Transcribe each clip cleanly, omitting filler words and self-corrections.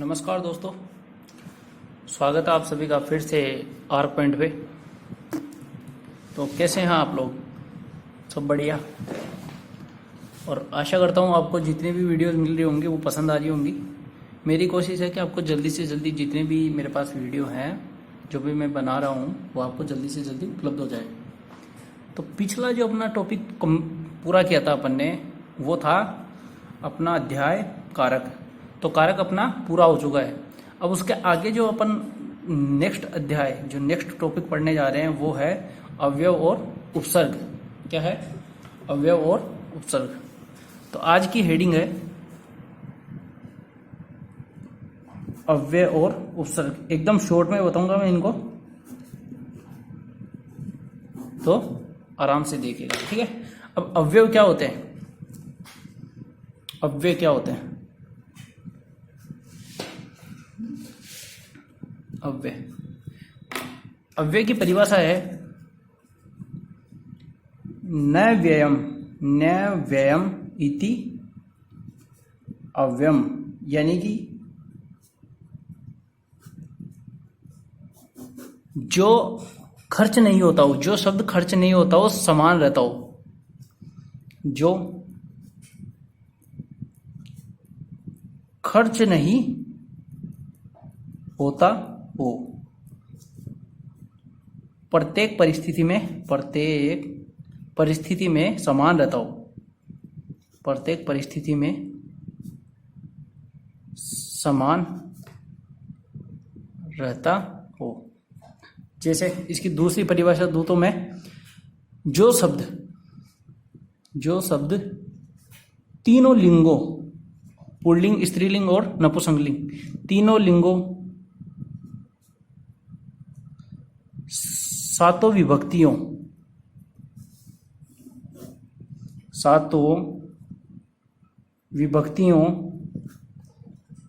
नमस्कार दोस्तों, स्वागत है आप सभी का फिर से आर पॉइंट पे। तो कैसे हैं आप लोग? सब बढ़िया। और आशा करता हूँ आपको जितनी भी वीडियोस मिल रही होंगी वो पसंद आ रही होंगी। मेरी कोशिश है कि आपको जल्दी से जल्दी जितने भी मेरे पास वीडियो हैं जो भी मैं बना रहा हूँ वो आपको जल्दी से जल्दी उपलब्ध हो जाए। तो पिछला जो अपना टॉपिक पूरा किया था अपन ने वो था अपना अध्याय कारक। तो कारक अपना पूरा हो चुका है। अब उसके आगे जो अपन नेक्स्ट अध्याय जो नेक्स्ट टॉपिक पढ़ने जा रहे हैं वो है अवयव और उपसर्ग। क्या है? अवयव और उपसर्ग। तो आज की हेडिंग है अव्यय और उपसर्ग। एकदम शॉर्ट में बताऊंगा मैं इनको, तो आराम से देखिएगा, ठीक है। अब अव्यव क्या होते हैं? अव्यय क्या होते हैं? अव्यय अव्यय की परिभाषा है न व्ययम इति अव्ययम, यानी कि जो खर्च नहीं होता हो, जो शब्द खर्च नहीं होता हो, समान रहता हो। जो खर्च नहीं होता हो, प्रत्येक परिस्थिति में समान रहता हो। प्रत्येक परिस्थिति में समान रहता हो। जैसे इसकी दूसरी परिभाषा दूं तो मैं, जो शब्द तीनों लिंगों, पुल्लिंग, स्त्रीलिंग और नपुंसकलिंग, तीनों लिंगों, सातों विभक्तियों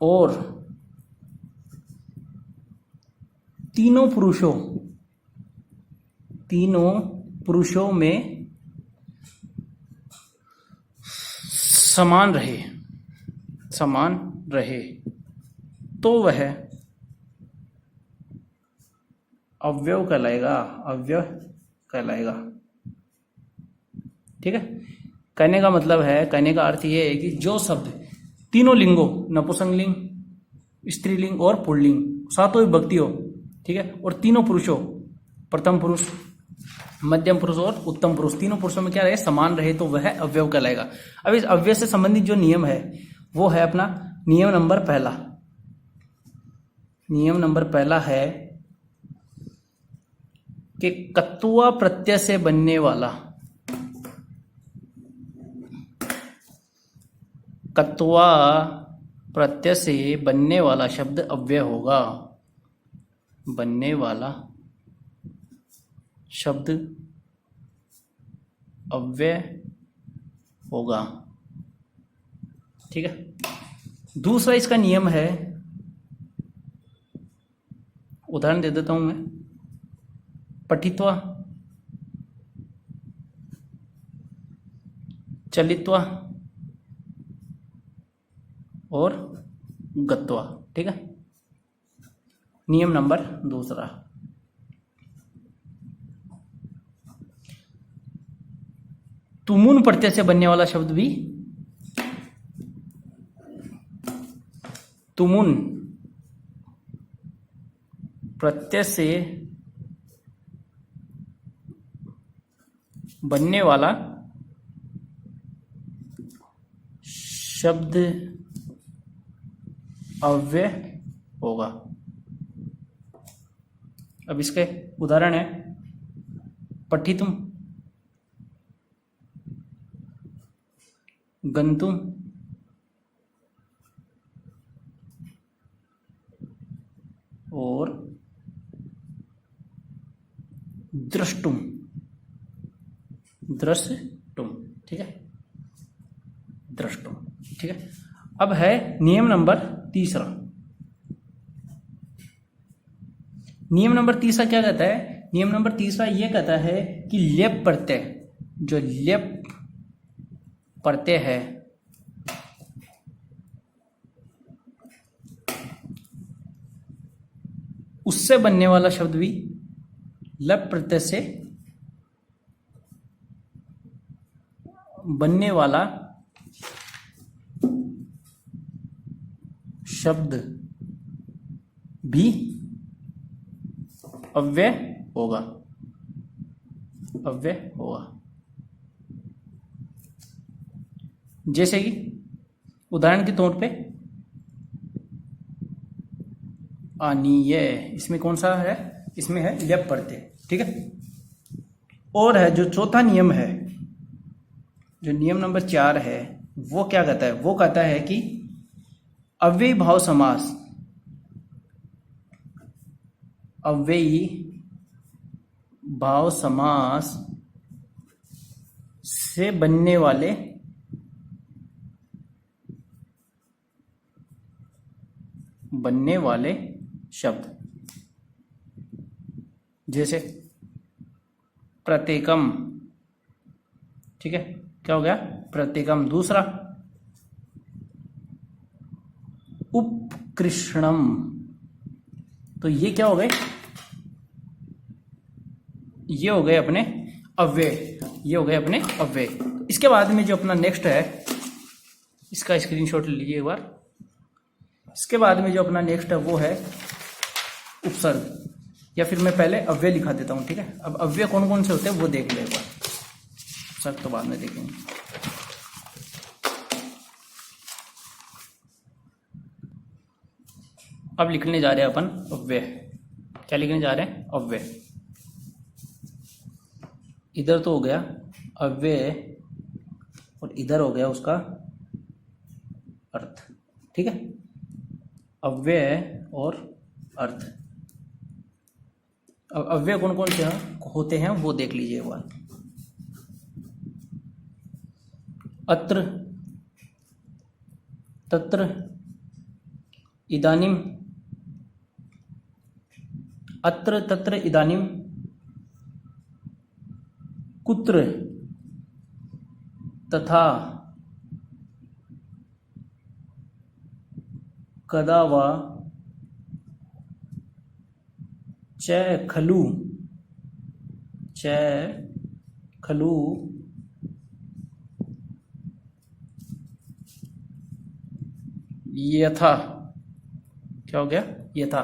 और तीनों पुरुषों में समान रहे तो वह अव्यय कहलाएगा। ठीक है। कहने का मतलब है, कहने का अर्थ यह है कि जो शब्द तीनों लिंगों, नपुंसकलिंग, स्त्रीलिंग और पुल्लिंग, सातों विभक्तियों, ठीक है, और तीनों पुरुषों, प्रथम पुरुष, मध्यम पुरुष और उत्तम पुरुष, तीनों पुरुषों में क्या रहे? समान रहे तो वह अव्यय कहलाएगा। अब इस अव्यय से संबंधित जो नियम है वो है अपना नियम नंबर पहला। नियम नंबर पहला है कि कत्वा प्रत्यय से बनने वाला, कत्वा प्रत्यय से बनने वाला शब्द अव्यय होगा। बनने वाला शब्द अव्यय होगा। ठीक है। दूसरा इसका नियम है, उदाहरण दे देता हूं मैं, पठित्वा, चलित्वा और गत्वा। ठीक है। नियम नंबर दूसरा, तुमुन प्रत्यय से बनने वाला शब्द भी, तुमुन प्रत्यय से बनने वाला शब्द अव्यय होगा। अब इसके उदाहरण है पठितुम, गंतुम, और द्रष्टुम। ठीक है, द्रष्टुम। ठीक है। अब है नियम नंबर तीसरा। नियम नंबर तीसरा क्या कहता है? नियम नंबर तीसरा यह कहता है कि लेप प्रत्यय, जो लेप प्रत्यय है उससे बनने वाला शब्द भी लप प्रत्यय से बनने वाला शब्द भी अव्यय होगा, अव्यय होगा। जैसे कि उदाहरण के तौर पे आनीय, इसमें कौन सा है, इसमें है ल्यप प्रत्यय, ठीक है। और है जो चौथा नियम है, जो नियम नंबर 4 है, वो क्या कहता है, वो कहता है कि अव्ययी भाव समास, अव्ययी भाव समास से बनने वाले शब्द, जैसे प्रत्येकम, ठीक है, क्या हो गया, प्रत्येकम। दूसरा उपकृष्णम, तो ये क्या हो गए, ये हो गए अपने अव्यय, ये हो गए अपने अव्यय। इसके बाद में जो अपना नेक्स्ट है, इसका स्क्रीनशॉट लीजिए एक बार। इसके बाद में जो अपना नेक्स्ट है वो है उपसर्ग, या फिर मैं पहले अव्यय लिखा देता हूं, ठीक है। अब अव्यय कौन कौन से होते हैं वो देख ले एक बार, उपसर्ग तो बाद में देखेंगे। अब लिखने जा रहे हैं अपन अव्यय। क्या लिखने जा रहे हैं, अव्यय। इधर तो हो गया अव्यय और इधर हो गया उसका अर्थ, ठीक है। अव्यय और अर्थ। अब अव्यय कौन कौन से होते हैं वो देख लीजिए एक बार। अत्र, तत्र, इदानीम, अत्र तत्र इदानीम, कुत्र, तथा, कदा वा, च खलु, च खलु, यथा, क्या हो गया, यथा।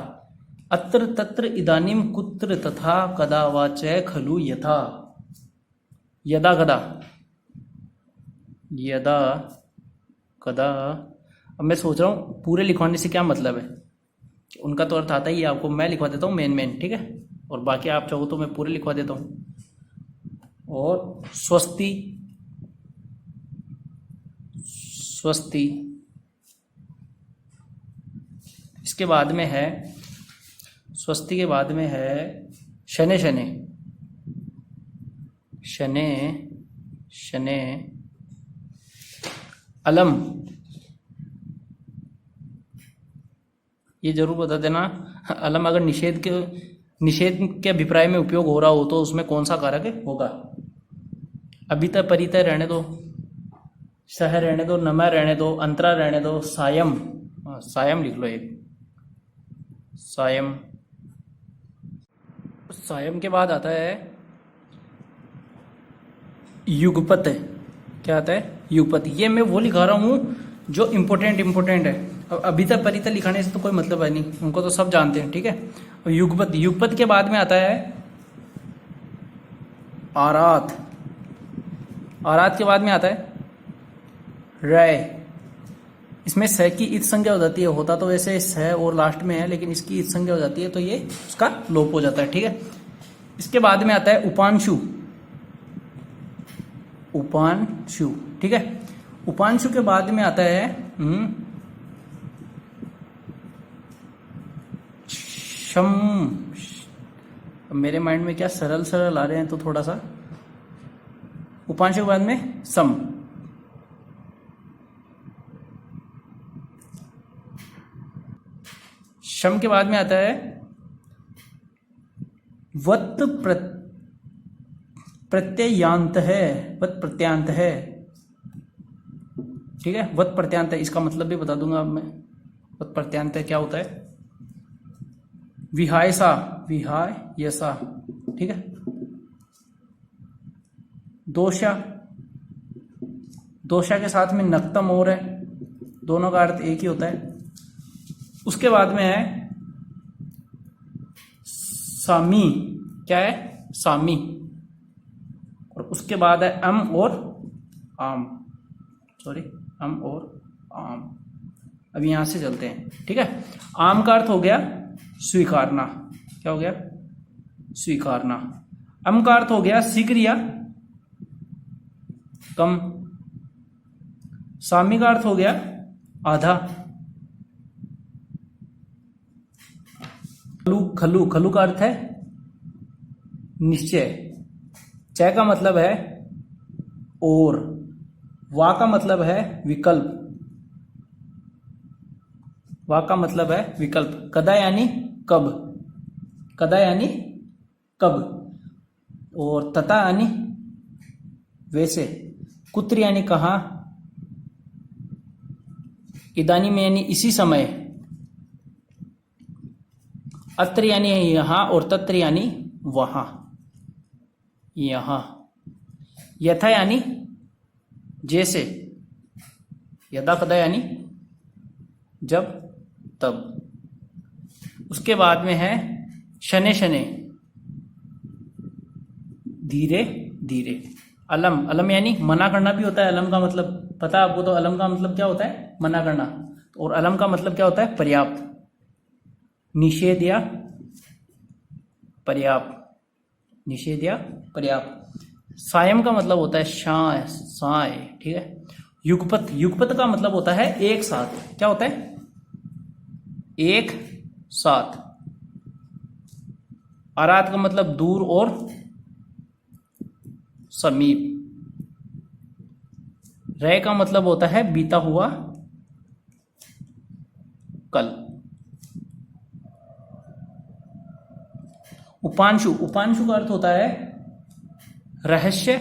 अत्र तत्र इदानीम कुत्र तथा कदा वा च खलु यथा, यदा कदा, यदा कदा। अब मैं सोच रहा हूँ पूरे लिखवाने से क्या मतलब है, उनका तो अर्थ आता ही है आपको, मैं लिखवा देता हूँ मेन, ठीक है, और बाकी आप चाहो तो मैं पूरे लिखवा देता हूँ। और स्वस्ति, स्वस्ति, इसके बाद में है, स्वस्ति के बाद में है शने, शने, शने, शने, अलम। ये जरूर बता देना अलम अगर निषेध के अभिप्राय में उपयोग हो रहा हो तो उसमें कौन सा कारक होगा। अभितय परितय रहने दो, सह रहने दो, नमा रहने दो, अंतरा रहने दो, सायम, सायम लिख लो एक, सायम। सायम के बाद आता है युगपत। क्या आता है, युगपत। ये मैं वो लिखा रहा हूँ जो इम्पोर्टेंट है। अब अभी तक परितय लिखाने से तो कोई मतलब है नहीं, उनको तो सब जानते हैं, ठीक है। और युगपत, युगपत के बाद में आता है आरात, आरात के बाद में आता है रय। इसमें स की इत संज्ञा हो जाती है, होता तो वैसे स और लास्ट में है, लेकिन इसकी इत संज्ञा हो जाती है तो ये उसका लोप हो जाता है, ठीक है। इसके बाद में आता है उपांशु, उपांशु, ठीक है। उपांशु के बाद में आता है शम। मेरे माइंड में क्या सरल सरल आ रहे हैं तो थोड़ा सा, उपांशु के बाद में सम, शम के बाद में आता है वत प्रत्ययांत है, वत प्रत्यांत है, ठीक है। वत प्रत्यांत है, इसका मतलब भी बता दूंगा अब मैं। वत प्रत्यांत है क्या होता है, विहायसा, विहायसा, ठीक है। दोषा, दोषा के साथ में नक्तम और है, दोनों का अर्थ एक ही होता है। उसके बाद में है सामी, क्या है, सामी। और उसके बाद है अम और आम, सॉरी, अम और आम। अब यहां से चलते हैं, ठीक है। आम का अर्थ हो गया स्वीकारना, क्या हो गया, स्वीकारना। अम का अर्थ हो गया शीघ्र या कम। सामी का अर्थ हो गया आधा। खलु, खलु, खलु का अर्थ है निश्चय। च का मतलब है और, वा का मतलब है विकल्प, वा का मतलब है विकल्प। कदा यानी कब, कदा यानी कब। और तथा यानी वैसे। कुत्र यानी कहां। इदानी में यानी इसी समय। अत्र यानी यहां और तत्र यानी वहां, यहां। यथा यानी जैसे। यदा कदा यानी जब तब। उसके बाद में है शने शने, धीरे धीरे। अलम, अलम यानी मना करना भी होता है। अलम का मतलब पता है आपको, तो अलम का मतलब क्या होता है, मना करना। और अलम का मतलब क्या होता है, पर्याप्त। निषेध या पर्याप्त, निषेध या पर्याप्त। सायं का मतलब होता है शाय, साय, ठीक है। युगपत, युगपत का मतलब होता है एक साथ, क्या होता है, एक साथ। आरात का मतलब दूर और समीप। रय का मतलब होता है बीता हुआ कल। उपांशु, उपांशु का अर्थ होता है रहस्य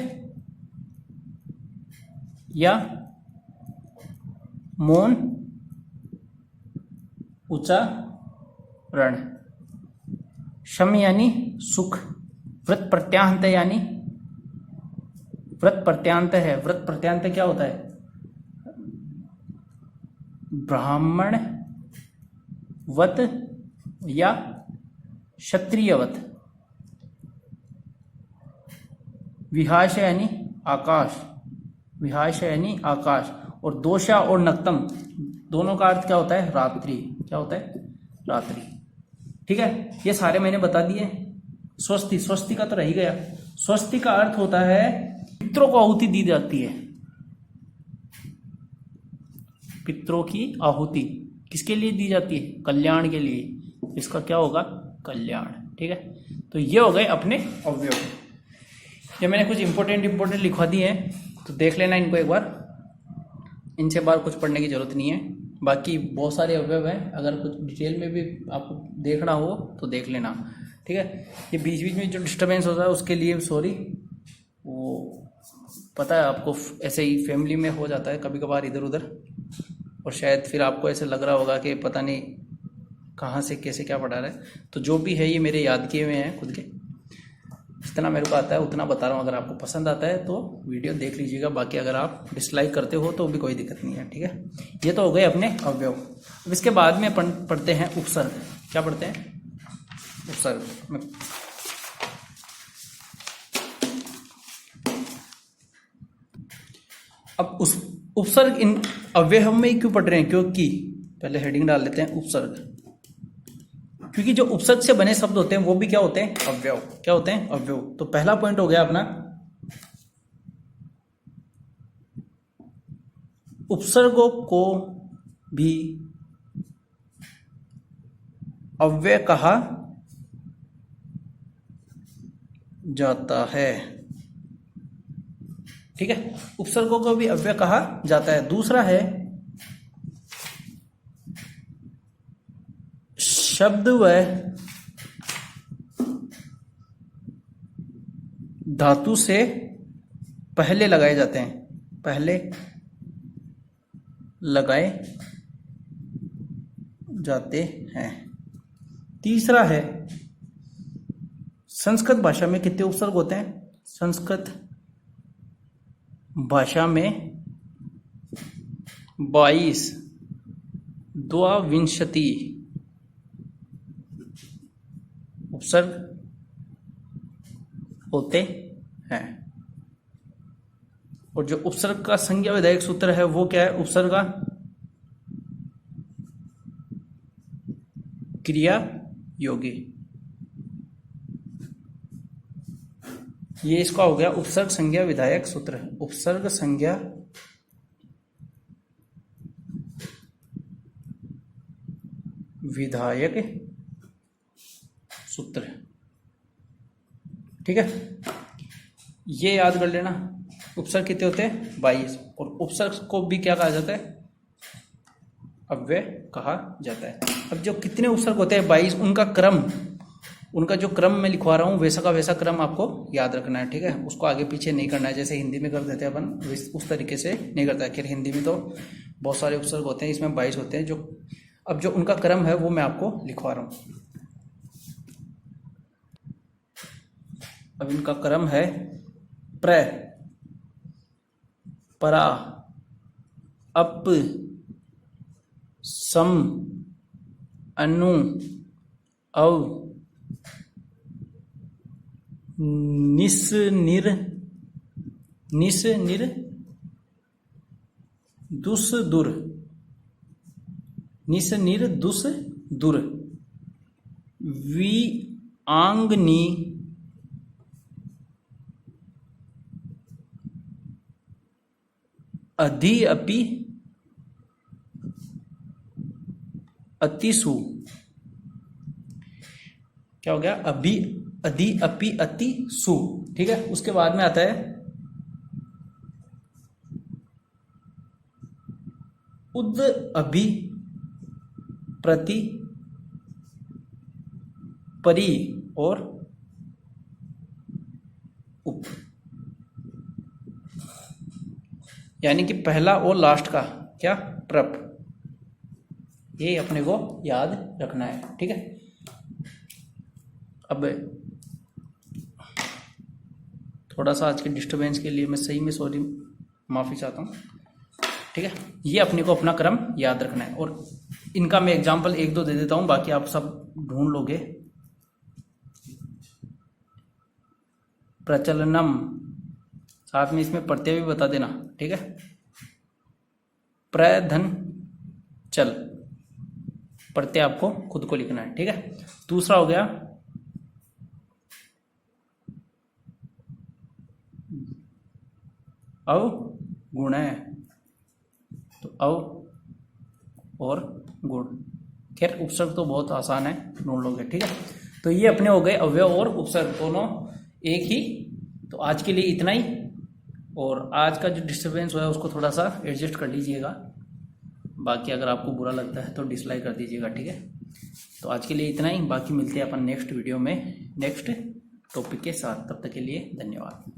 या मौन उच्चारण। शम यानी सुख। व्रत प्रत्यांत यानी, व्रत प्रत्यांत है, व्रत प्रत्यांत क्या होता है, ब्राह्मण वत या क्षत्रियवत। विहाश यानी आकाश, विहाश यानी आकाश। और दोषा और नक्तम दोनों का अर्थ क्या होता है, रात्रि, क्या होता है, रात्रि, ठीक है। ये सारे मैंने बता दिए। स्वस्ति, स्वस्ति का तो रह ही गया। स्वस्ति का अर्थ होता है पितरों को आहुति दी जाती है। पितरों की आहुति किसके लिए दी जाती है, कल्याण के लिए। इसका क्या होगा, कल्याण, ठीक है। तो ये हो गए अपने अवयव। ये मैंने कुछ इंपॉर्टेंट लिखवा दिए हैं, तो देख लेना इनको एक बार। इनसे बाहर कुछ पढ़ने की जरूरत नहीं है। बाकी बहुत सारे अवयव हैं, अगर कुछ डिटेल में भी आपको देखना हो तो देख लेना, ठीक है। ये बीच बीच में जो डिस्टर्बेंस होता है उसके लिए सॉरी, वो पता है आपको, ऐसे ही फैमिली में हो जाता है कभी कभार इधर उधर। और शायद फिर आपको ऐसे लग रहा होगा कि पता नहीं कहाँ से कैसे क्या पढ़ा रहा है। तो जो भी है ये मेरे याद किए हुए हैं खुद के, जितना मेरे को आता है उतना बता रहा हूँ। अगर आपको पसंद आता है तो वीडियो देख लीजिएगा, बाकी अगर आप डिसलाइक करते हो तो भी कोई दिक्कत नहीं है, ठीक है। ये तो हो गए अपने अवयव। अब इसके बाद में पढ़ते हैं उपसर्ग। क्या पढ़ते हैं, उपसर्ग। अब उस उपसर्ग इन अव्यय में ही क्यों पढ़ रहे हैं, क्योंकि पहले हेडिंग डाल लेते हैं उपसर्ग। क्योंकि जो उपसर्ग से बने शब्द होते हैं वो भी क्या होते हैं, अव्यव। क्या होते हैं, अव्यव। तो पहला पॉइंट हो गया अपना, उपसर्गों को भी अव्यय कहा जाता है, ठीक है। उपसर्गों को भी अव्यय कहा जाता है। दूसरा है शब्द व धातु से पहले लगाए जाते हैं, पहले लगाए जाते हैं, तीसरा है संस्कृत भाषा में कितने उपसर्ग होते हैं? संस्कृत भाषा में 22 द्वाविंशति उपसर्ग होते हैं। और जो उपसर्ग का संज्ञा विधायक सूत्र है वो क्या है? उपसर्ग का क्रिया योगी। ये इसका हो गया उपसर्ग संज्ञा विधायक सूत्र। उपसर्ग संज्ञा विधायक सूत्र, ठीक है। ये याद कर लेना। उपसर्ग कितने होते हैं? 22। और उपसर्ग को भी क्या कहा जाता है? अव्यय कहा जाता है। अब जो कितने उपसर्ग होते हैं 22, उनका जो क्रम मैं लिखवा रहा हूँ वैसा का वैसा क्रम आपको याद रखना है, ठीक है। उसको आगे पीछे नहीं करना है, जैसे हिंदी में कर देते हैं अपन, उस तरीके से नहीं करता है। खैर हिंदी में तो बहुत सारे उपसर्ग होते हैं, इसमें 22 होते हैं। अब जो उनका क्रम है वो मैं आपको लिखवा रहा हूँ। अब इनका क्रम है प्र, परा, अप, सम, अनु, अव, निस, निर, दुस, दुर, निस, निर, दुस, दुर, विआंगनी, अधि, अपि, अतिसु। क्या हो गया? अभि, अधि, अपि, अति, सु, ठीक है। उसके बाद में आता है उद, अभि, प्रति, परि और उप। यानी कि पहला और लास्ट का क्या? प्रप। ये अपने को याद रखना है, ठीक है। अब थोड़ा सा आज के डिस्टरबेंस के लिए मैं सही में सॉरी, माफ़ी चाहता हूँ, ठीक है। ये अपने को अपना क्रम याद रखना है। और इनका मैं एग्जांपल 1-2 दे देता हूँ, बाकी आप सब ढूंढ लोगे। प्रचलनम, साथ में इसमें प्रत्यय भी बता देना, ठीक है। प्रधन चल, प्रत्यय आपको खुद को लिखना है, ठीक है। दूसरा हो गया अवगुण, तो अव और गुण। खैर उपसर्ग तो बहुत आसान है, ढूंढ लोगे, ठीक है। तो ये अपने हो गए अव्यय और उपसर्ग दोनों एक ही। तो आज के लिए इतना ही। और आज का जो डिस्टर्बेंस हुआ है उसको थोड़ा सा एडजस्ट कर लीजिएगा। बाकी अगर आपको बुरा लगता है तो डिसलाइक कर दीजिएगा, ठीक है। तो आज के लिए इतना ही। बाकी मिलते हैं अपन नेक्स्ट वीडियो में नेक्स्ट टॉपिक के साथ। तब तक के लिए धन्यवाद।